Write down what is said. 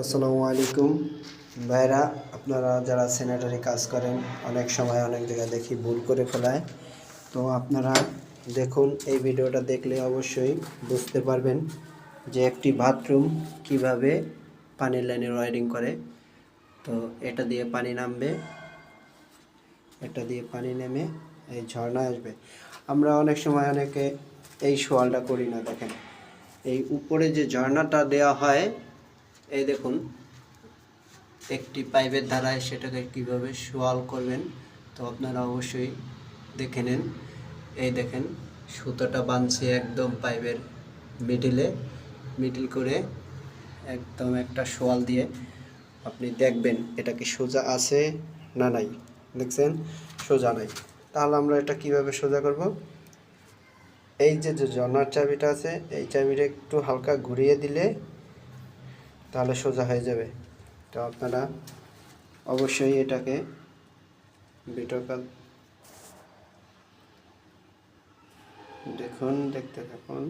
আসসালামু আলাইকুম ভাইরা, আপনারা যারা স্যানিটারি কাজ করেন অনেক সময় অনেক জায়গায় দেখি ভুল করে ফেলায়। তো আপনারা দেখুন, এই ভিডিওটা দেখলে অবশ্যই বুঝতে পারবেন যে একটি বাথরুম কিভাবে পানির লাইনের ওয়্যারিং করে। তো এটা দিয়ে পানি নামবে, এটা দিয়ে পানি নেমে এই ঝর্ণা আসবে। আমরা অনেক সময় অনেকে এই সোয়ালটা করি না। দেখেন, এই উপরে যে ঝর্ণাটা দেওয়া হয়, এই দেখুন একটি পাইপের দ্বারায় সেটাকে কিভাবে সোয়াল করবেন। তো আপনারা অবশ্যই দেখে নেন। এই দেখেন, সুতোটা বাঁধছে একদম পাইপের মিডিল করে একদম একটা সোয়াল দিয়ে আপনি দেখবেন এটা কি সোজা আছে না নাই। দেখছেন সোজা নাই, তাহলে আমরা এটা কিভাবে সোজা করব? এই যে ঝর্ণার চাবিটা আছে, এই চাবিটা একটু হালকা ঘুরিয়ে দিলে তাহলে সোজা হয়ে যাবে। তো আপনারা অবশ্যই এটাকে ভিডিওটা দেখতে থাকুন।